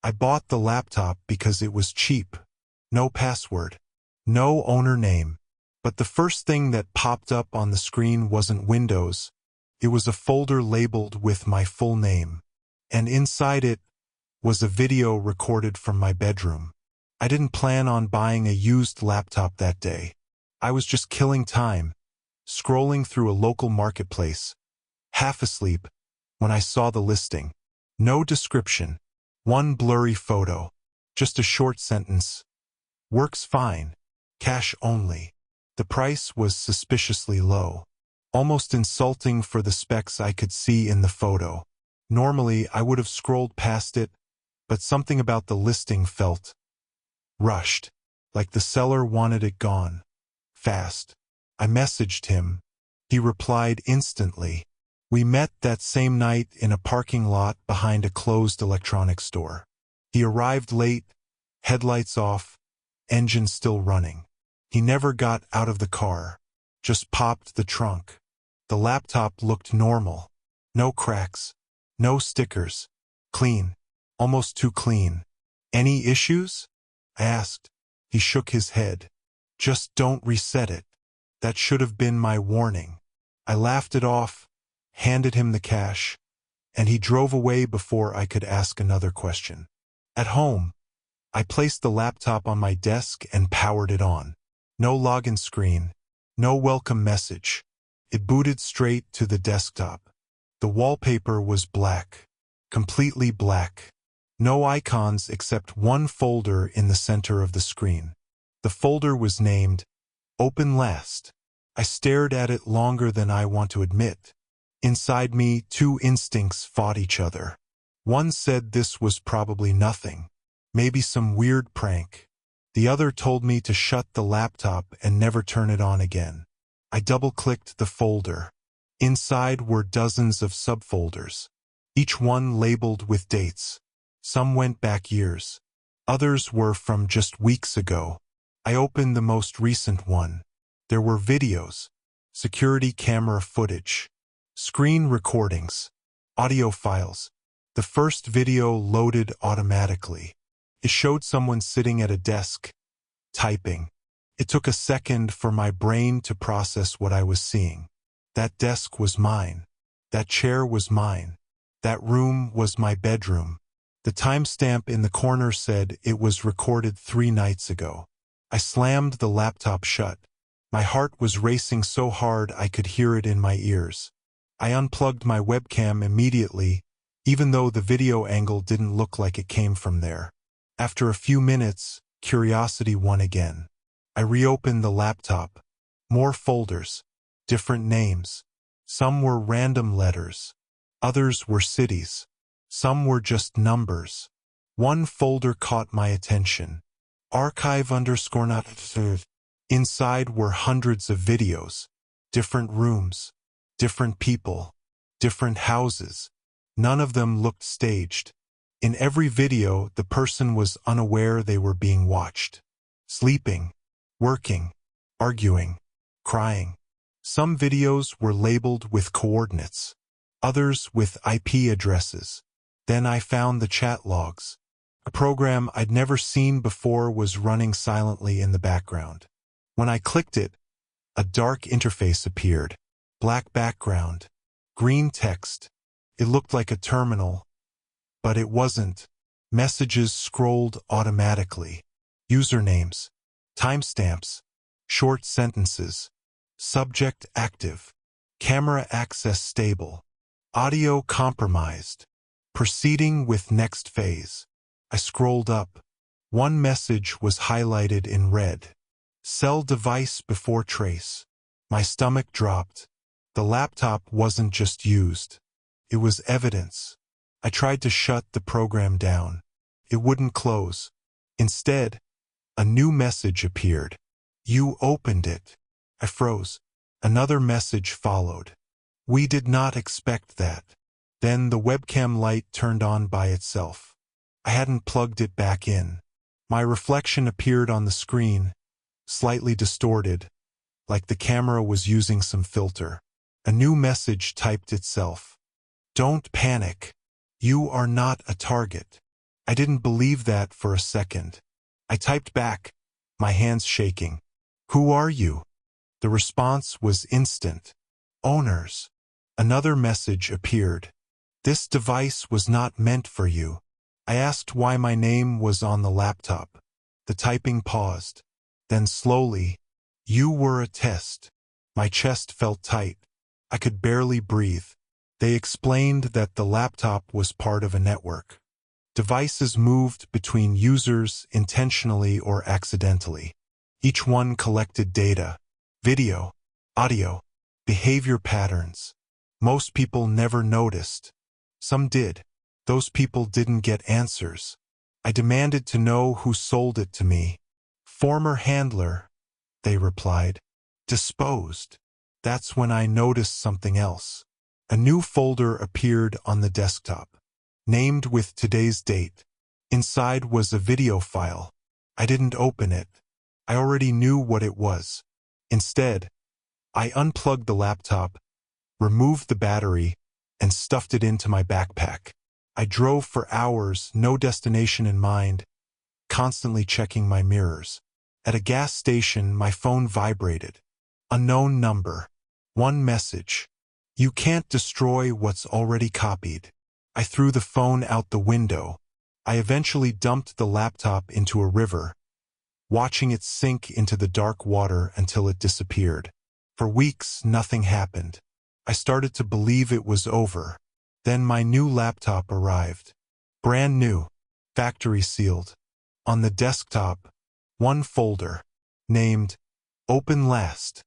I bought the laptop because it was cheap. No password. No owner name. But the first thing that popped up on the screen wasn't Windows. It was a folder labeled with my full name. And inside it was a video recorded from my bedroom. I didn't plan on buying a used laptop that day. I was just killing time, scrolling through a local marketplace, half asleep, when I saw the listing. No description. One blurry photo. Just a short sentence. Works fine. Cash only. The price was suspiciously low. Almost insulting for the specs I could see in the photo. Normally, I would have scrolled past it, but something about the listing felt rushed, like the seller wanted it gone. Fast. I messaged him. He replied instantly. We met that same night in a parking lot behind a closed electronics store. He arrived late, headlights off, engine still running. He never got out of the car, just popped the trunk. The laptop looked normal. No cracks, no stickers. Clean, almost too clean. Any issues? I asked. He shook his head. Just don't reset it. That should have been my warning. I laughed it off, handed him the cash, and he drove away before I could ask another question. At home, I placed the laptop on my desk and powered it on. No login screen, no welcome message. It booted straight to the desktop. The wallpaper was black, completely black. No icons except one folder in the center of the screen. The folder was named Open Last. I stared at it longer than I want to admit. Inside me, two instincts fought each other. One said this was probably nothing, maybe some weird prank. The other told me to shut the laptop and never turn it on again. I double-clicked the folder. Inside were dozens of subfolders, each one labeled with dates. Some went back years. Others were from just weeks ago. I opened the most recent one. There were videos, security camera footage, screen recordings, audio files. The first video loaded automatically. It showed someone sitting at a desk, typing. It took a second for my brain to process what I was seeing. That desk was mine. That chair was mine. That room was my bedroom. The timestamp in the corner said it was recorded 3 nights ago. I slammed the laptop shut. My heart was racing so hard I could hear it in my ears. I unplugged my webcam immediately, even though the video angle didn't look like it came from there. After a few minutes, curiosity won again. I reopened the laptop. More folders, different names. Some were random letters. Others were cities. Some were just numbers. One folder caught my attention. Archive_not. Inside were hundreds of videos. Different rooms. Different people. Different houses. None of them looked staged. In every video, the person was unaware they were being watched. Sleeping. Working. Arguing. Crying. Some videos were labeled with coordinates. Others with IP addresses. Then I found the chat logs. A program I'd never seen before was running silently in the background. When I clicked it, a dark interface appeared. Black background. Green text. It looked like a terminal, but it wasn't. Messages scrolled automatically. Usernames. Timestamps. Short sentences. Subject active. Camera access stable. Audio compromised. Proceeding with next phase. I scrolled up. One message was highlighted in red. Sell device before trace. My stomach dropped. The laptop wasn't just used. It was evidence. I tried to shut the program down. It wouldn't close. Instead, a new message appeared. You opened it. I froze. Another message followed. We did not expect that. Then the webcam light turned on by itself. I hadn't plugged it back in. My reflection appeared on the screen, slightly distorted, like the camera was using some filter. A new message typed itself. Don't panic. You are not a target. I didn't believe that for a second. I typed back, my hands shaking. Who are you? The response was instant. Owners. Another message appeared. This device was not meant for you. I asked why my name was on the laptop. The typing paused. Then slowly, you were a test. My chest felt tight. I could barely breathe. They explained that the laptop was part of a network. Devices moved between users intentionally or accidentally. Each one collected data, video, audio, behavior patterns. Most people never noticed. Some did. Those people didn't get answers. I demanded to know who sold it to me. Former handler, they replied. Disposed. That's when I noticed something else. A new folder appeared on the desktop, named with today's date. Inside was a video file. I didn't open it. I already knew what it was. Instead, I unplugged the laptop, removed the battery, and stuffed it into my backpack. I drove for hours, no destination in mind, constantly checking my mirrors. At a gas station, my phone vibrated. Unknown number. One message. You can't destroy what's already copied. I threw the phone out the window. I eventually dumped the laptop into a river, watching it sink into the dark water until it disappeared. For weeks, nothing happened. I started to believe it was over. Then my new laptop arrived. Brand new, factory sealed. On the desktop, one folder, named Open Last.